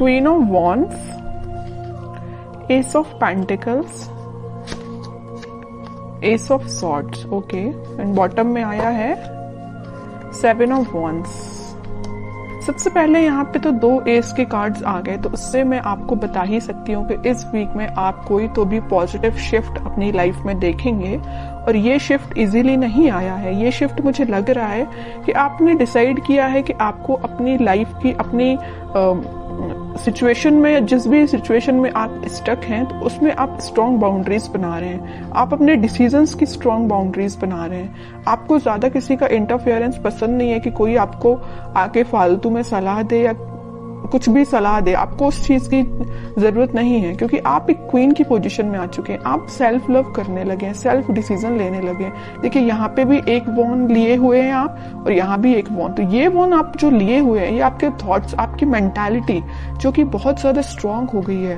Queen of wands, S of pentacles, S of swords, okay, and bottom में आया है seven of wands. सबसे पहले यहाँ पे तो 2 एस के कार्ड्स आ गए, तो उससे मैं आपको बता ही सकती हूँ कि इस वीक में आप कोई तो भी पॉजिटिव शिफ्ट अपनी लाइफ में देखेंगे। और ये शिफ्ट इजीली नहीं आया है, ये शिफ्ट मुझे लग रहा है कि आपने डिसाइड किया है कि आपको अपनी लाइफ की, अपनी सिचुएशन में, जिस भी सिचुएशन में आप स्टक हैं, तो उसमें आप स्ट्रॉन्ग बाउंड्रीज बना रहे हैं, आप अपने डिसीजंस की स्ट्रॉन्ग बाउंड्रीज बना रहे हैं। आपको ज्यादा किसी का इंटरफेरेंस पसंद नहीं है कि कोई आपको आके फालतू में सलाह दे या कुछ भी सलाह दे, आपको उस चीज की जरूरत नहीं है, क्योंकि आप एक क्वीन की पोजीशन में आ चुके हैं। आप सेल्फ लव करने लगे हैं, सेल्फ डिसीजन लेने लगे हैं। देखिए यहाँ पे भी एक वॉन लिए हुए हैं आप, और यहाँ भी एक वॉन। तो ये वॉन आप जो लिए हुए हैं, ये आपके थॉट्स, आपकी मेंटालिटी जो कि बहुत ज्यादा स्ट्रांग हो गई है,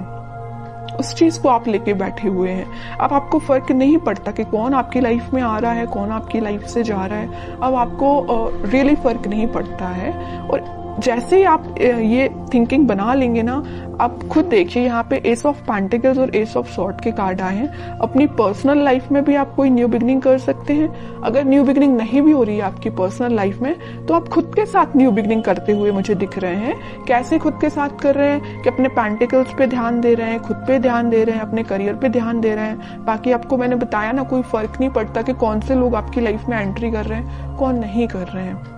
उस चीज को आप लेके बैठे हुए हैं। अब आपको फर्क नहीं पड़ता कि कौन आपकी लाइफ में आ रहा है, कौन आपकी लाइफ से जा रहा है। अब आपको रियली फर्क नहीं पड़ता है। और जैसे ही आप ये थिंकिंग बना लेंगे ना, आप खुद देखिए यहाँ पे एस ऑफ पेंटिकल्स और एस ऑफ सॉर्ड के कार्ड आए हैं। अपनी पर्सनल लाइफ में भी आप कोई न्यू बिगनिंग कर सकते हैं। अगर न्यू बिगनिंग नहीं भी हो रही है आपकी पर्सनल लाइफ में, तो आप खुद के साथ न्यू बिगनिंग करते हुए मुझे दिख रहे हैं। कैसे खुद के साथ कर रहे हैं कि अपने पेंटिकल्स पे ध्यान दे रहे हैं, खुद पे ध्यान दे रहे हैं, अपने करियर पे ध्यान दे रहे हैं। बाकी आपको मैंने बताया ना, कोई फर्क नहीं पड़ता कि कौन से लोग आपकी लाइफ में एंट्री कर रहे हैं, कौन नहीं कर रहे हैं।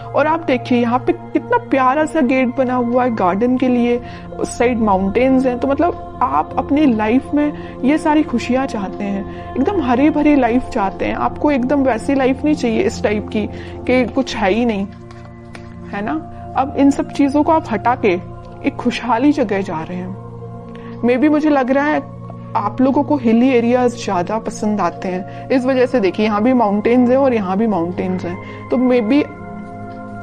और आप देखिए यहाँ पे कितना प्यारा सा गेट बना हुआ है गार्डन के लिए, उस साइड माउंटेन्स हैं। तो मतलब आप अपनी लाइफ में ये सारी खुशियां चाहते हैं, एकदम हरी भरी लाइफ चाहते हैं। आपको एकदम वैसी लाइफ नहीं चाहिए इस टाइप की कि कुछ है ही नहीं, है ना। अब इन सब चीजों को आप हटा के एक खुशहाली जगह जा रहे हैं। मे बी मुझे लग रहा है आप लोगों को हिली एरियाज ज्यादा पसंद आते हैं, इस वजह से देखिए यहाँ भी माउंटेन्स हैं और यहाँ भी माउंटेन्स हैं। तो मे बी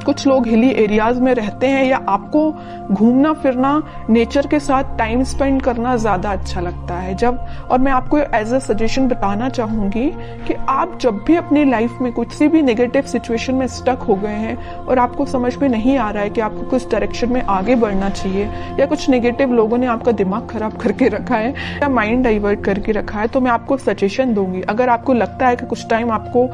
कुछ लोग हिली एरियाज में रहते हैं, या आपको घूमना फिरना, नेचर के साथ टाइम स्पेंड करना ज्यादा अच्छा लगता है जब। और मैं आपको एज अ सजेशन बताना चाहूंगी कि आप जब भी अपनी लाइफ में कुछ सी भी नेगेटिव सिचुएशन में स्टक हो गए हैं और आपको समझ में नहीं आ रहा है कि आपको कुछ डायरेक्शन में आगे बढ़ना चाहिए, या कुछ नेगेटिव लोगों ने आपका दिमाग खराब करके रखा है या माइंड डाइवर्ट करके रखा है, तो मैं आपको सजेशन दूंगी। अगर आपको लगता है कि कुछ टाइम आपको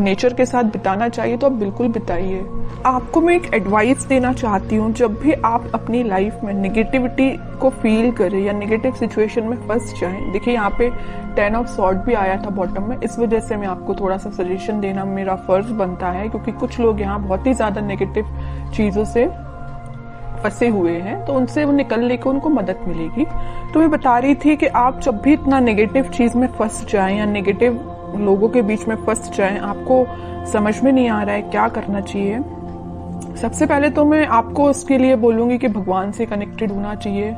नेचर के साथ बिताना चाहिए, तो आप बिल्कुल बिताइए। आपको मैं एक एडवाइस देना चाहती हूँ, जब भी आप अपनी लाइफ में नेगेटिविटी को फील करें या नेगेटिव सिचुएशन में फंस जाएं, देखिए यहाँ पे 10 ऑफ सॉर्ड भी आया था बॉटम में, इस वजह से मैं आपको थोड़ा सा सजेशन देना मेरा फर्ज बनता है, क्योंकि कुछ लोग यहाँ बहुत ही ज्यादा नेगेटिव चीजों से फंसे हुए हैं, तो उनसे वो निकलने को उनको मदद मिलेगी। तो मैं बता रही थी कि आप जब भी इतना नेगेटिव चीज में फंस जाएं या नेगेटिव लोगों के बीच में फंस जाएं, आपको समझ में नहीं आ रहा है क्या करना चाहिए, सबसे पहले तो मैं आपको उसके लिए बोलूंगी कि भगवान से कनेक्टेड होना चाहिए,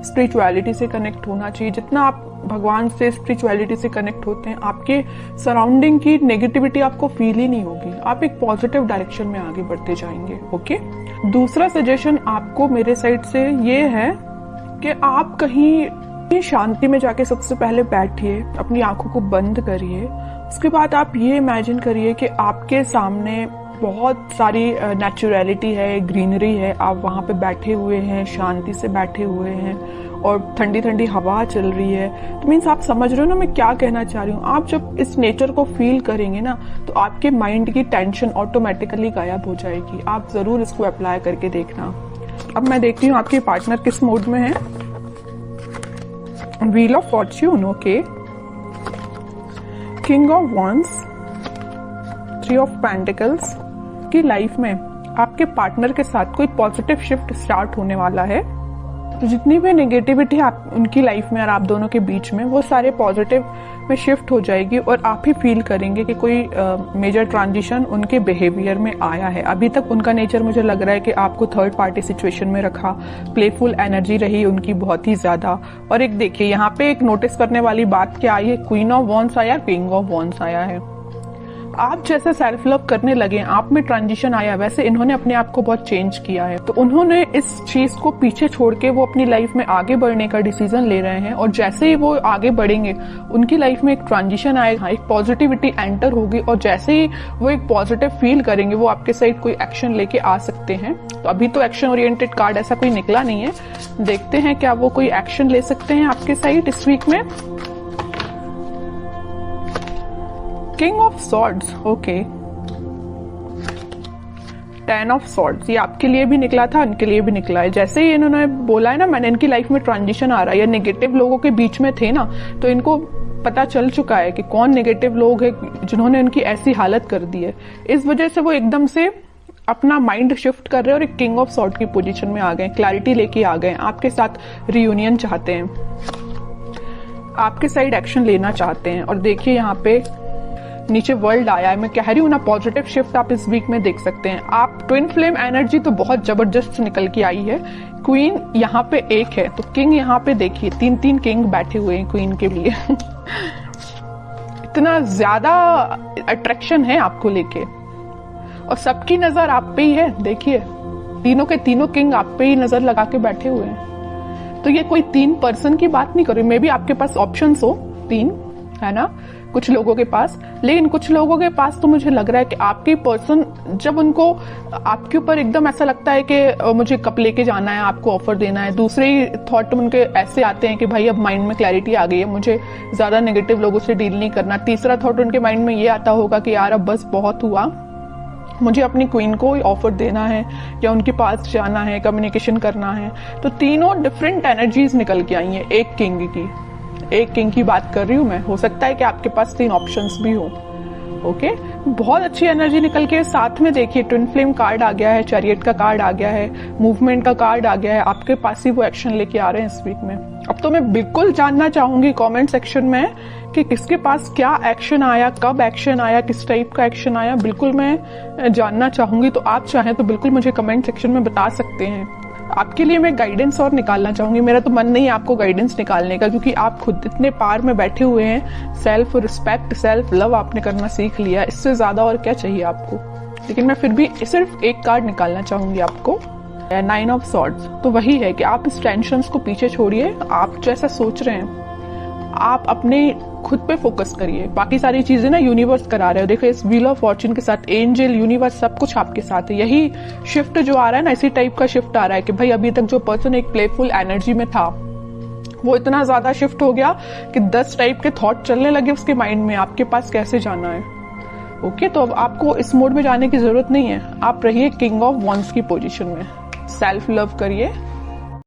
स्पिरिचुअलिटी से कनेक्ट होना चाहिए। जितना आप भगवान से, स्पिरिचुअलिटी से कनेक्ट होते हैं, आपके सराउंडिंग की नेगेटिविटी आपको फील ही नहीं होगी, आप एक पॉजिटिव डायरेक्शन में आगे बढ़ते जाएंगे। ओके। दूसरा सजेशन आपको मेरे साइड से ये है कि आप कहीं शांति में जाके सबसे पहले बैठिए, अपनी आंखों को बंद करिए। उसके बाद आप ये इमेजिन करिए कि आपके सामने बहुत सारी नेचुरलिटी है, ग्रीनरी है, आप वहां पे बैठे हुए हैं, शांति से बैठे हुए हैं और ठंडी ठंडी हवा चल रही है। तो मीन्स आप समझ रहे हो ना मैं क्या कहना चाह रही हूँ। आप जब इस नेचर को फील करेंगे ना, तो आपके माइंड की टेंशन ऑटोमेटिकली गायब हो जाएगी। आप जरूर इसको अप्लाई करके देखना। अब मैं देखती हूँ आपके पार्टनर किस मूड में है। Wheel of Fortune, okay, king of wands, 3 of pentacles. की लाइफ में आपके पार्टनर के साथ कोई पॉजिटिव शिफ्ट स्टार्ट होने वाला है। तो जितनी भी नेगेटिविटी आप उनकी लाइफ में और आप दोनों के बीच में, वो सारे पॉजिटिव में शिफ्ट हो जाएगी और आप ही फील करेंगे कि कोई मेजर ट्रांजिशन उनके बिहेवियर में आया है। अभी तक उनका नेचर मुझे लग रहा है कि आपको थर्ड पार्टी सिचुएशन में रखा, प्लेफुल एनर्जी रही उनकी बहुत ही ज्यादा। और एक देखिए यहाँ पे एक नोटिस करने वाली बात क्या आई है, क्वीन ऑफ वॉन्ड्स आया, किंग ऑफ वॉन्ड्स आया है। आप जैसे सेल्फ लव करने लगे, आप में ट्रांजिशन आया, वैसे इन्होंने अपने आप को बहुत चेंज किया है। तो उन्होंने इस चीज को पीछे छोड़ के वो अपनी लाइफ में आगे बढ़ने का डिसीजन ले रहे हैं, और जैसे ही वो आगे बढ़ेंगे उनकी लाइफ में एक ट्रांजिशन आएगा, एक पॉजिटिविटी एंटर होगी, और जैसे ही वो एक पॉजिटिव फील करेंगे वो आपके साइड कोई एक्शन लेके आ सकते हैं। तो अभी तो एक्शन ओरिएंटेड कार्ड ऐसा कोई निकला नहीं है, देखते हैं क्या वो कोई एक्शन ले सकते हैं आपके साइड इस वीक में। King of swords, okay, 10 of swords, ये आपके लिए भी निकला था, इनके लिए भी निकला है। जैसे ही इन्होंने बोला है ना, मैंने इनकी लाइफ में ट्रांजिशन आ रहा है, या नेगेटिव लोगों के बीच में थे ना, तो इनको पता चल चुका है कि कौन नेगेटिव लोग हैं जिन्होंने इनकी ऐसी हालत कर दी है। इस वजह से वो एकदम से अपना माइंड शिफ्ट कर रहे हैं और एक किंग ऑफ सॉर्ड की पोजीशन में आ गए, क्लैरिटी लेके आ गए, आपके साथ रियूनियन चाहते हैं, आपके साइड एक्शन लेना चाहते हैं। और देखिए यहाँ पे नीचे वर्ल्ड आया है, मैं कह रही हूँ ना, पॉजिटिव शिफ्ट आप इस वीक में देख सकते हैं। आप ट्विन फ्लेम एनर्जी तो बहुत जबरदस्त निकल के आई है। क्वीन यहाँ पे एक है, तो किंग यहाँ पे देखिए 3-3 किंग बैठे हुए हैं क्वीन के लिए इतना ज्यादा अट्रैक्शन है आपको लेके, और सबकी नजर आप पे ही है। देखिए तीनों के तीनों किंग आप पे ही नजर लगा के बैठे हुए हैं। तो ये कोई 3 पर्सन की बात नहीं कर रही, मे बी आपके पास ऑप्शंस हो 3, है ना, कुछ लोगों के पास, लेकिन कुछ लोगों के पास तो मुझे लग रहा है कि आपके पर्सन जब उनको आपके ऊपर एकदम ऐसा लगता है कि मुझे कप लेके जाना है, आपको ऑफर देना है, दूसरे ही थॉट उनके ऐसे आते हैं कि भाई अब माइंड में क्लैरिटी आ गई है, मुझे ज्यादा नेगेटिव लोगों से डील नहीं करना। तीसरा थॉट उनके माइंड में ये आता होगा कि यार अब बस बहुत हुआ, मुझे अपनी क्वीन को ऑफर देना है या उनके पास जाना है, कम्युनिकेशन करना है। तो तीनों डिफरेंट एनर्जीज निकल के आई हैं एक किंग की बात कर रही हूं मैं। हो सकता है कि आपके पास 3 ऑप्शंस भी हो। ओके, बहुत अच्छी एनर्जी निकल के साथ में देखिए ट्विन फ्लेम कार्ड आ गया है, चैरियट का कार्ड आ गया है, मूवमेंट का कार्ड आ गया है, आपके पास ही वो एक्शन लेके आ रहे हैं इस वीक में। अब तो मैं बिल्कुल जानना चाहूंगी कमेंट सेक्शन में कि किसके पास क्या एक्शन आया, कब एक्शन आया, किस टाइप का एक्शन आया, बिल्कुल मैं जानना चाहूंगी। तो आप चाहें तो बिल्कुल मुझे कमेंट सेक्शन में बता सकते हैं। आपके लिए मैं गाइडेंस और निकालना चाहूंगी, मेरा तो मन नहीं है आपको गाइडेंस निकालने का, क्योंकि आप खुद इतने पार में बैठे हुए हैं। सेल्फ रिस्पेक्ट, सेल्फ लव आपने करना सीख लिया, इससे ज्यादा और क्या चाहिए आपको। लेकिन मैं फिर भी सिर्फ एक कार्ड निकालना चाहूंगी आपको, 9 ऑफ सॉर्ड्स। तो वही है कि आप इस टेंशन को पीछे छोड़िए, आप जैसा सोच रहे हैं आप अपने खुद पे फोकस करिए, बाकी सारी चीजें ना यूनिवर्स करा रहे हो। देखो इस व्हील ऑफ फॉर्च्यून के साथ एंजल, यूनिवर्स, सब कुछ आपके साथ है। यही शिफ्ट जो आ रहा है ना, इसी टाइप का शिफ्ट आ रहा है कि भाई अभी तक जो पर्सन एक प्लेफुल एनर्जी में था वो इतना ज्यादा शिफ्ट हो गया कि 10 टाइप के थॉट चलने लगे उसके माइंड में, आपके पास कैसे जाना है। ओके, तो अब आपको इस मोड में जाने की जरूरत नहीं है, आप रहिए किंग ऑफ वॉन्ड्स की पोजीशन में, सेल्फ लव करिए,